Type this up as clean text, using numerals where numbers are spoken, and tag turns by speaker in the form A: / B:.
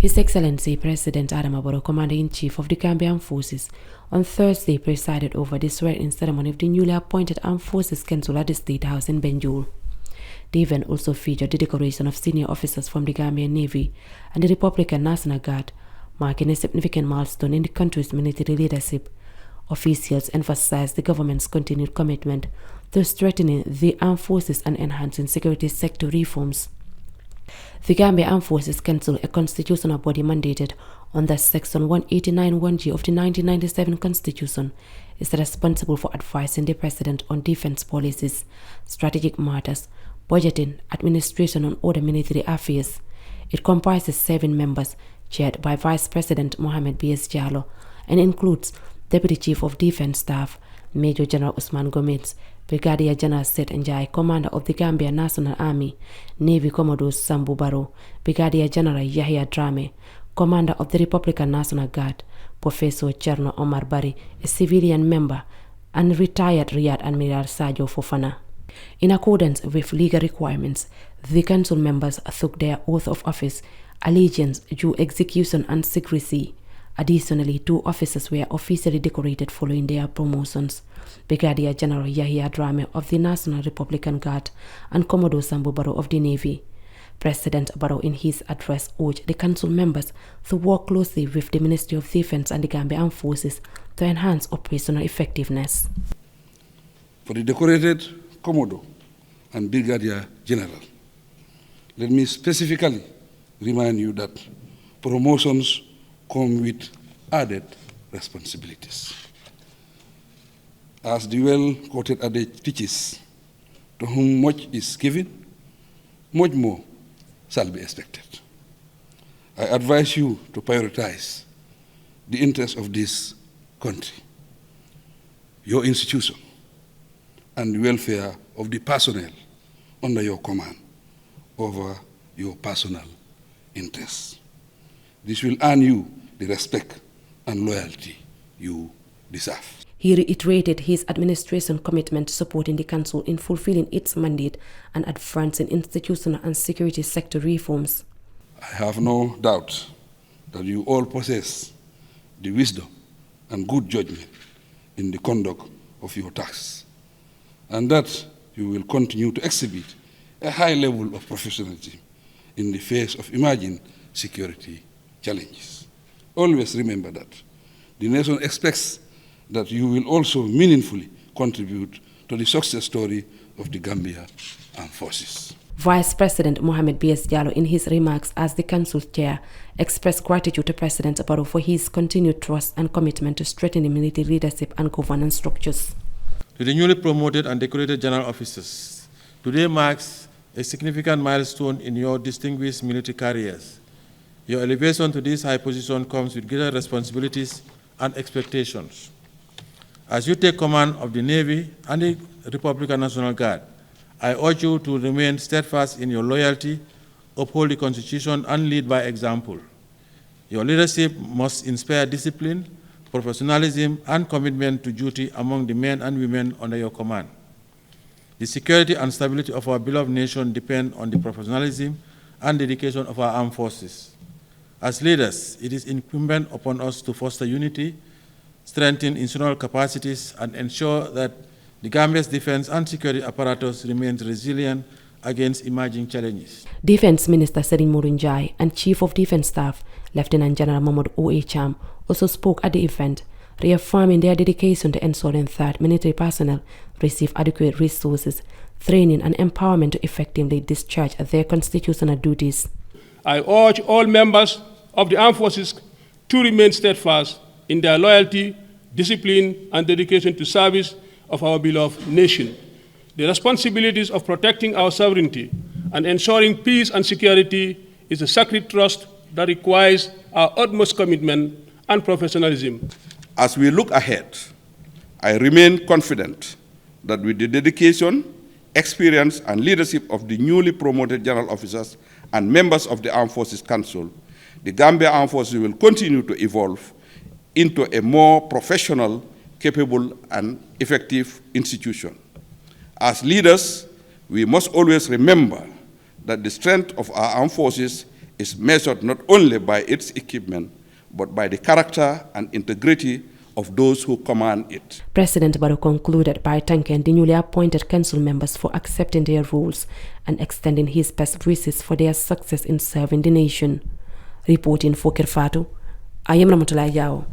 A: His Excellency President Adama Barrow, Commander-in-Chief of the Gambian Forces, on Thursday presided over the swearing-in ceremony of the newly appointed Armed Forces Council at the State House in Banjul. The event also featured the decoration of senior officers from the Gambian Navy and the Republican National Guard, marking a significant milestone in the country's military leadership. Officials emphasized the government's continued commitment to strengthening the armed forces and enhancing security sector reforms. The Gambia Armed Forces Council, a constitutional body mandated under Section 189(1)G of the 1997 Constitution, is responsible for advising the President on defense policies, strategic matters, budgeting, administration, and other military affairs. It comprises 7 members, chaired by Vice President Mohamed B.S. Jallow, and includes Deputy Chief of Defense Staff, Major General Usman Gomez, Brigadier General Seth Njai, Commander of the Gambia National Army, Navy Commodore Sambu Barrow, Brigadier General Yahya Drame, Commander of the Republican National Guard, Professor Cherno Omar Bari, a civilian member, and retired Riyadh Admiral Sajo Fofana. In accordance with legal requirements, the council members took their oath of office, allegiance, due execution, and secrecy. Additionally, 2 officers were officially decorated following their promotions: Brigadier General Yahya Drame of the National Republican Guard and Commodore Sambu Barrow of the Navy. President Barrow, in his address, urged the council members to work closely with the Ministry of Defense and the Gambia Armed Forces to enhance operational effectiveness.
B: For the decorated Commodore and Brigadier General, let me specifically remind you that promotions come with added responsibilities. As the well-quoted adage teaches, to whom much is given, much more shall be expected. I advise you to prioritize the interests of this country, your institution, and the welfare of the personnel under your command over your personal interests. This will earn you the respect and loyalty you deserve.
A: He reiterated his administration's commitment to supporting the council in fulfilling its mandate and advancing institutional and security sector reforms.
B: I have no doubt that you all possess the wisdom and good judgment in the conduct of your tasks, and that you will continue to exhibit a high level of professionalism in the face of emerging security challenges. Always remember that the nation expects that you will also meaningfully contribute to the success story of the Gambia Armed Forces.
A: Vice President Mohamed B.S. Jallow, in his remarks as the council chair, expressed gratitude to President Barrow for his continued trust and commitment to strengthening military leadership and governance structures.
C: To the newly promoted and decorated general officers, today marks a significant milestone in your distinguished military careers. Your elevation to this high position comes with greater responsibilities and expectations. As you take command of the Navy and the Republican National Guard, I urge you to remain steadfast in your loyalty, uphold the Constitution, and lead by example. Your leadership must inspire discipline, professionalism, and commitment to duty among the men and women under your command. The security and stability of our beloved nation depend on the professionalism and dedication of our armed forces. As leaders, it is incumbent upon us to foster unity, strengthen institutional capacities, and ensure that the Gambia's defense and security apparatus remains resilient against emerging challenges.
A: Defense Minister Serin Murunjai and Chief of Defense Staff, Lieutenant General Mahmoud O.A. Cham, also spoke at the event, reaffirming their dedication to ensuring that military personnel receive adequate resources, training, and empowerment to effectively discharge their constitutional duties.
D: I urge all members of the armed forces to remain steadfast in their loyalty, discipline, and dedication to service of our beloved nation. The responsibilities of protecting our sovereignty and ensuring peace and security is a sacred trust that requires our utmost commitment and professionalism.
B: As we look ahead, I remain confident that with the dedication, experience, and leadership of the newly promoted general officers and members of the Armed Forces Council, the Gambia Armed Forces will continue to evolve into a more professional, capable, and effective institution. As leaders, we must always remember that the strength of our armed forces is measured not only by its equipment, but by the character and integrity of those who command it.
A: President Barrow concluded by thanking the newly appointed council members for accepting their roles and extending his best wishes for their success in serving the nation. Reporting for Kirfatu, I am Ramatulai Yao.